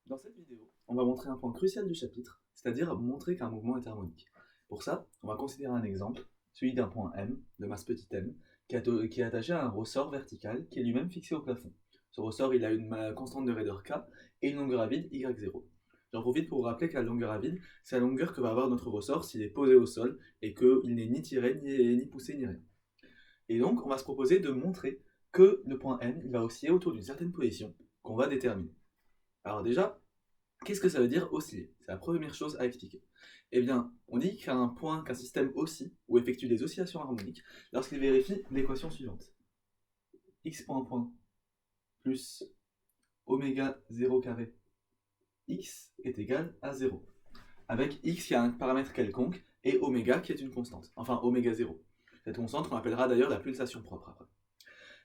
Dans cette vidéo, on va montrer un point crucial du chapitre, c'est-à-dire montrer qu'un mouvement est harmonique. Pour ça, on va considérer un exemple, celui d'un point M, de masse petit m, qui est attaché à un ressort vertical qui est lui-même fixé au plafond. Ce ressort, il a une constante de raideur K et une longueur à vide Y0. J'en profite pour vous rappeler que la longueur à vide, c'est la longueur que va avoir notre ressort s'il est posé au sol et qu'il n'est ni tiré, ni poussé, ni rien. Et donc, on va se proposer de montrer que le point M, il va osciller autour d'une certaine position qu'on va déterminer. Alors déjà, qu'est-ce que ça veut dire osciller? C'est la première chose à expliquer. Eh bien, on dit qu'un système oscille ou effectue des oscillations harmoniques lorsqu'il vérifie l'équation suivante. X point point plus oméga 0 carré x est égal à 0. Avec x qui a un paramètre quelconque et oméga qui est une constante. Enfin, oméga 0. Cette constante qu'on appellera d'ailleurs la pulsation propre après.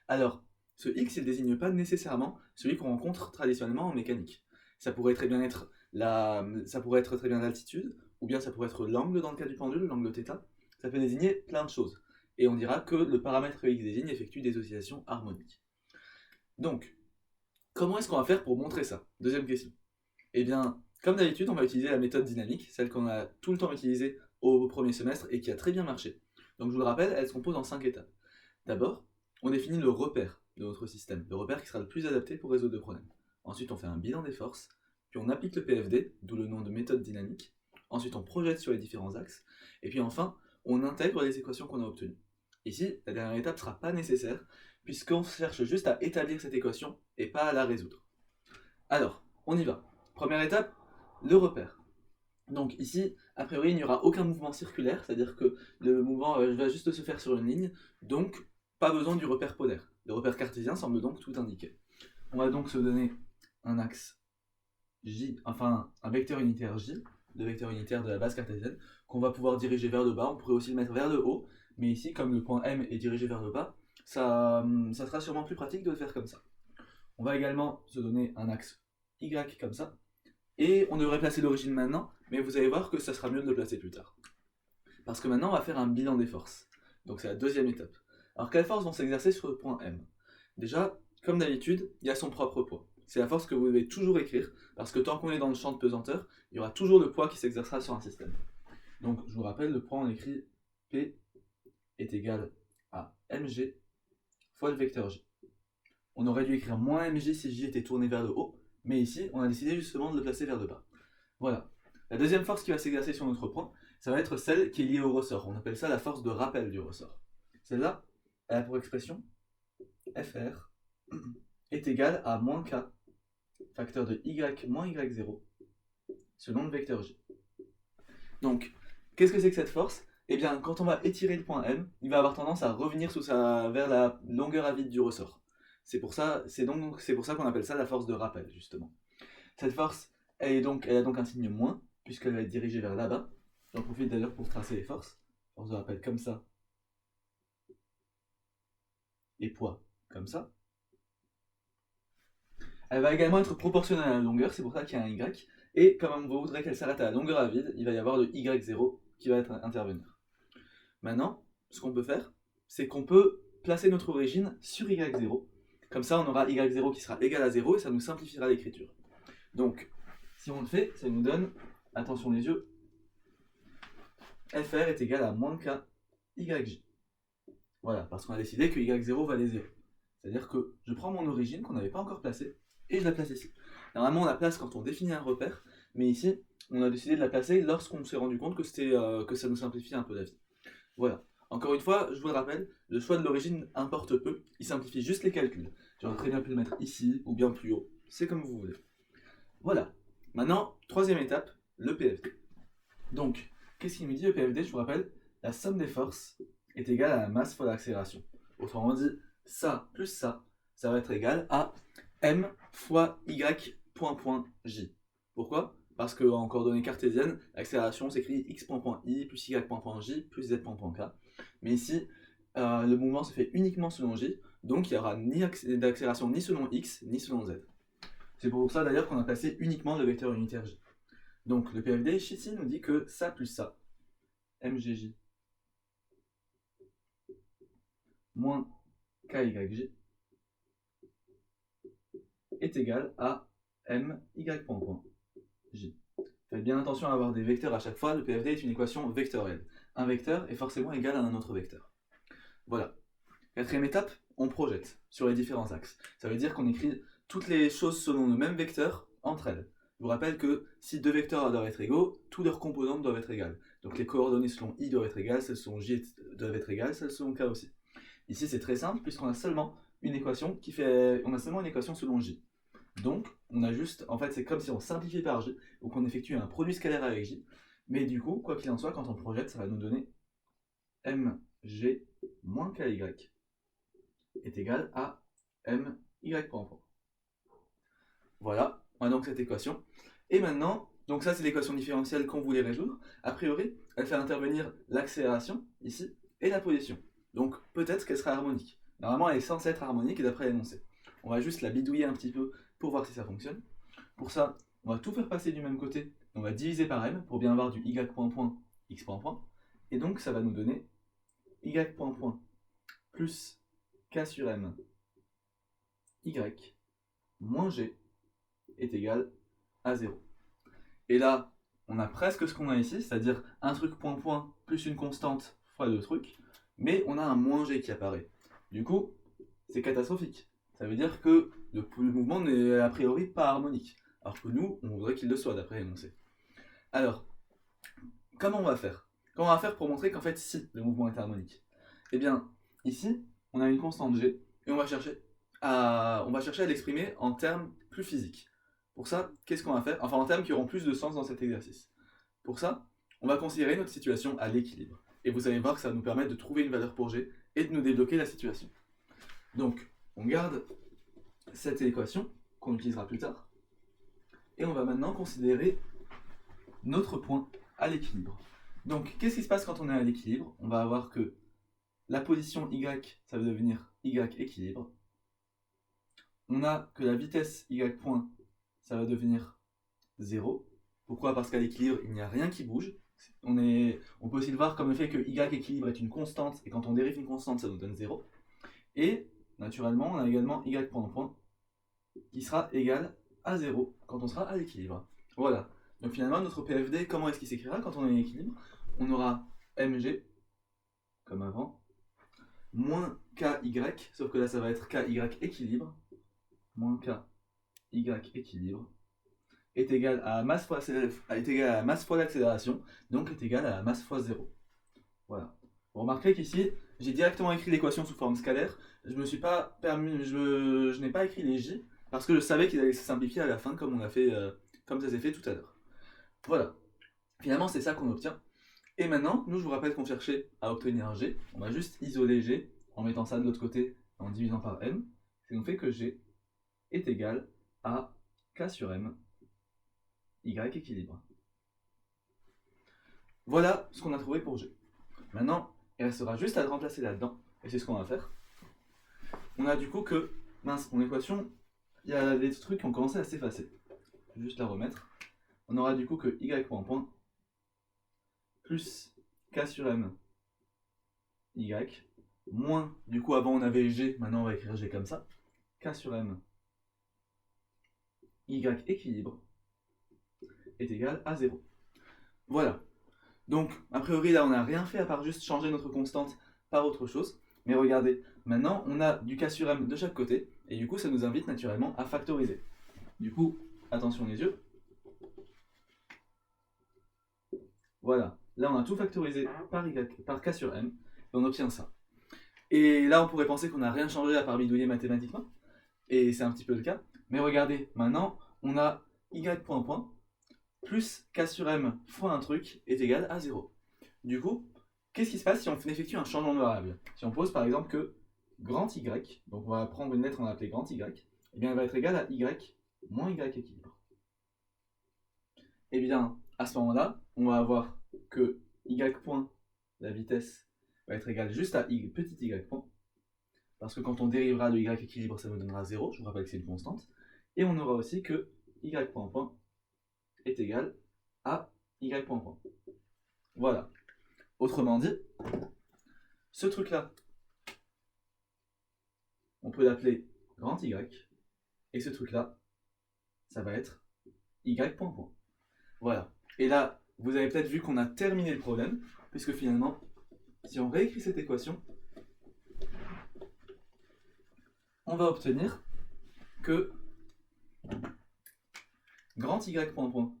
Alors, ce x, il ne désigne pas nécessairement celui qu'on rencontre traditionnellement en mécanique. Ça pourrait très bien être l'altitude, ou bien ça pourrait être l'angle dans le cas du pendule, l'angle θ. Ça peut désigner plein de choses. Et on dira que le paramètre que x désigne effectue des oscillations harmoniques. Donc, comment est-ce qu'on va faire pour montrer ça? Deuxième question. Eh bien, comme d'habitude, on va utiliser la méthode dynamique, celle qu'on a tout le temps utilisée au premier semestre et qui a très bien marché. Donc je vous le rappelle, elle se compose en 5 étapes. D'abord, on définit le repère de notre système, le repère qui sera le plus adapté pour résoudre le problème. Ensuite, on fait un bilan des forces, puis on applique le PFD, d'où le nom de méthode dynamique. Ensuite, on projette sur les différents axes, et puis enfin, on intègre les équations qu'on a obtenues. Ici, la dernière étape ne sera pas nécessaire, puisqu'on cherche juste à établir cette équation et pas à la résoudre. Alors, on y va. Première étape, le repère. Donc ici, a priori, il n'y aura aucun mouvement circulaire, c'est-à-dire que le mouvement va juste se faire sur une ligne, donc pas besoin du repère polaire. Le repère cartésien semble donc tout indiquer. On va donc se donner un axe J, enfin un vecteur unitaire J, le vecteur unitaire de la base cartésienne, qu'on va pouvoir diriger vers le bas. On pourrait aussi le mettre vers le haut, mais ici, comme le point M est dirigé vers le bas, ça sera sûrement plus pratique de le faire comme ça. On va également se donner un axe Y comme ça, et on devrait placer l'origine maintenant, mais vous allez voir que ça sera mieux de le placer plus tard. Parce que maintenant, on va faire un bilan des forces. Donc c'est la deuxième étape. Alors quelles forces vont s'exercer sur le point M? Déjà, comme d'habitude, il y a son propre poids. C'est la force que vous devez toujours écrire, parce que tant qu'on est dans le champ de pesanteur, il y aura toujours le poids qui s'exercera sur un système. Donc je vous rappelle, le poids, on écrit P est égal à mg fois le vecteur j. On aurait dû écrire moins mg si j était tourné vers le haut, mais ici, on a décidé justement de le placer vers le bas. Voilà. La deuxième force qui va s'exercer sur notre point, ça va être celle qui est liée au ressort. On appelle ça la force de rappel du ressort. Celle-là, elle a pour expression Fr est égal à moins K, facteur de Y moins Y0, selon le vecteur J. Donc, qu'est-ce que c'est que cette force? Eh bien, quand on va étirer le point M, il va avoir tendance à revenir vers la longueur à vide du ressort. C'est pour ça qu'on appelle ça la force de rappel, justement. Cette force, elle a donc un signe moins, puisqu'elle va être dirigée vers là-bas. J'en profite d'ailleurs pour tracer les forces. Force de rappel comme ça. Et poids comme ça. Elle va également être proportionnelle à la longueur, c'est pour ça qu'il y a un Y. Et comme on voudrait qu'elle s'arrête à la longueur à vide, il va y avoir le Y0 qui va intervenir. Maintenant, ce qu'on peut faire, c'est qu'on peut placer notre origine sur Y0. Comme ça, on aura Y0 qui sera égal à 0 et ça nous simplifiera l'écriture. Donc, si on le fait, ça nous donne, attention les yeux, Fr est égal à moins K YJ. Voilà, parce qu'on a décidé que Y0 valait 0. C'est-à-dire que je prends mon origine qu'on n'avait pas encore placée et je la place ici. Normalement, on la place quand on définit un repère, mais ici, on a décidé de la placer lorsqu'on s'est rendu compte que ça nous simplifie un peu la vie. Voilà. Encore une fois, je vous le rappelle, le choix de l'origine importe peu, il simplifie juste les calculs. J'aurais très bien pu le mettre ici ou bien plus haut, c'est comme vous voulez. Voilà. Maintenant, troisième étape, le PFD. Donc, qu'est-ce qu'il nous dit le PFD? Je vous rappelle, la somme des forces est égale à la masse fois l'accélération. Autrement dit, ça plus ça va être égal à m fois y point point j. Pourquoi? Parce qu'en coordonnées cartésiennes, l'accélération s'écrit x point point i plus y point point j plus z point point k. Mais ici, le mouvement se fait uniquement selon j, donc il n'y aura ni d'accélération ni selon x ni selon z. C'est pour ça d'ailleurs qu'on a placé uniquement le vecteur unitaire j. Donc le PFD ici nous dit que ça plus ça, mgj moins kyj est égal à m y point point j. Faites bien attention à avoir des vecteurs à chaque fois, le PFD est une équation vectorielle. Un vecteur est forcément égal à un autre vecteur. Voilà. Quatrième étape, on projette sur les différents axes. Ça veut dire qu'on écrit toutes les choses selon le même vecteur entre elles. Je vous rappelle que si deux vecteurs doivent être égaux, toutes leurs composantes doivent être égales. Donc les coordonnées selon i doivent être égales, celles selon j doivent être égales, celles selon k aussi. Ici c'est très simple puisqu'on a seulement une équation selon j. Donc on a juste, en fait c'est comme si on simplifiait par j, ou qu'on effectue un produit scalaire avec j. Mais du coup, quoi qu'il en soit, quand on projette, ça va nous donner mg moins ky est égal à my point point. Voilà, on a donc cette équation. Et maintenant, donc ça c'est l'équation différentielle qu'on voulait résoudre. A priori, elle fait intervenir l'accélération, ici, et la position. Donc peut-être qu'elle sera harmonique. Normalement, elle est censée être harmonique d'après l'énoncé. On va juste la bidouiller un petit peu pour voir si ça fonctionne. Pour ça, on va tout faire passer du même côté. On va diviser par m pour bien avoir du y point point, x point point. Et donc ça va nous donner y point point plus k sur m y moins g est égal à 0. Et là, on a presque ce qu'on a ici, c'est-à-dire un truc point point plus une constante fois deux trucs, mais on a un moins g qui apparaît. Du coup, c'est catastrophique. Ça veut dire que le mouvement n'est a priori pas harmonique, alors que nous, on voudrait qu'il le soit d'après l'énoncé. Alors, comment on va faire? Comment on va faire pour montrer qu'en fait, si, le mouvement est harmonique? Eh bien, ici, on a une constante g, et on va chercher à l'exprimer en termes plus physiques. Pour ça, qu'est-ce qu'on va faire? Enfin, en termes qui auront plus de sens dans cet exercice. Pour ça, on va considérer notre situation à l'équilibre. Et vous allez voir que ça va nous permettre de trouver une valeur pour g et de nous débloquer la situation. Donc, on garde cette équation qu'on utilisera plus tard. Et on va maintenant considérer notre point à l'équilibre. Donc, qu'est-ce qui se passe quand on est à l'équilibre? On va avoir que la position y, ça va devenir y équilibre. On a que la vitesse y point, ça va devenir 0. Pourquoi? Parce qu'à l'équilibre, il n'y a rien qui bouge. On peut aussi le voir comme le fait que y équilibre est une constante, et quand on dérive une constante, ça nous donne 0. Et, naturellement, on a également y point point, qui sera égal à 0 quand on sera à l'équilibre. Voilà. Donc finalement, notre PFD, comment est-ce qu'il s'écrira quand on est à l'équilibre? On aura mg, comme avant, moins ky, sauf que là, ça va être ky équilibre, moins ky équilibre, est égal à masse fois l'accélération, donc est égal à la masse fois 0. Voilà. Vous remarquerez qu'ici, j'ai directement écrit l'équation sous forme scalaire. Je n'ai pas écrit les j, parce que je savais qu'ils allaient se simplifier à la fin, comme ça s'est fait tout à l'heure. Voilà. Finalement, c'est ça qu'on obtient. Et maintenant, nous, je vous rappelle qu'on cherchait à obtenir g. On va juste isoler g en mettant ça de l'autre côté, en divisant par m. Ce qui nous fait que g est égal à k sur m, y équilibre. Voilà ce qu'on a trouvé pour g. Maintenant, il restera juste à le remplacer là-dedans, et c'est ce qu'on va faire. On a du coup que, mince, mon équation, il y a des trucs qui ont commencé à s'effacer. Je vais juste la remettre. On aura du coup que y point point plus k sur m y moins, du coup avant on avait g, maintenant on va écrire g comme ça, k sur m y équilibre est égal à 0. Voilà. Donc, a priori, là, on n'a rien fait à part juste changer notre constante par autre chose. Mais regardez, maintenant, on a du k sur m de chaque côté, et du coup, ça nous invite naturellement à factoriser. Du coup, attention les yeux. Voilà. Là, on a tout factorisé par k sur m, et on obtient ça. Et là, on pourrait penser qu'on n'a rien changé à part bidouiller mathématiquement, et c'est un petit peu le cas. Mais regardez, maintenant, on a y point point, plus k sur m fois un truc est égal à 0. Du coup, qu'est-ce qui se passe si on effectue un changement de variable? Si on pose par exemple que grand y, donc on va prendre une lettre, on va l'appeler grand y, et bien elle va être égale à y moins y équilibre. Et bien, à ce moment-là, on va avoir que y point, la vitesse, va être égale juste à petit y point, parce que quand on dérivera de y équilibre, ça nous donnera 0, je vous rappelle que c'est une constante, et on aura aussi que y point point est égal à y point point. Voilà. Autrement dit, ce truc-là, on peut l'appeler grand Y, et ce truc-là, ça va être y point point. Voilà. Et là, vous avez peut-être vu qu'on a terminé le problème, puisque finalement, si on réécrit cette équation, on va obtenir que grand y point point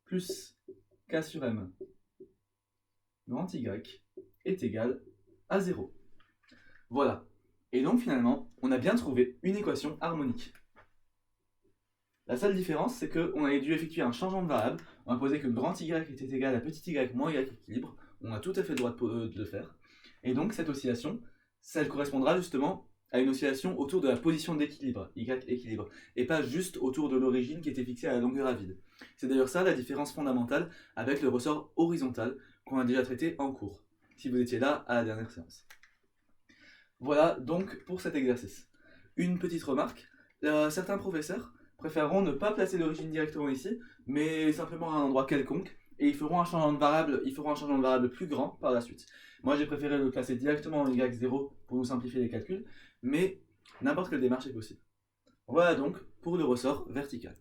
plus k sur m grand y est égal à 0. Voilà. Et donc finalement, on a bien trouvé une équation harmonique. La seule différence, c'est qu'on avait dû effectuer un changement de variable. On a posé que grand y était égal à petit y moins y équilibre. On a tout à fait le droit de le faire. Et donc cette oscillation, elle correspondra justement à une oscillation autour de la position d'équilibre, y équilibre, et pas juste autour de l'origine qui était fixée à la longueur à vide. C'est d'ailleurs ça la différence fondamentale avec le ressort horizontal qu'on a déjà traité en cours, si vous étiez là à la dernière séance. Voilà donc pour cet exercice. Une petite remarque, certains professeurs préféreront ne pas placer l'origine directement ici, mais simplement à un endroit quelconque, et ils feront un changement de variable plus grand par la suite. Moi j'ai préféré le placer directement en y0 pour nous simplifier les calculs, mais n'importe quelle démarche est possible. Voilà donc pour le ressort vertical.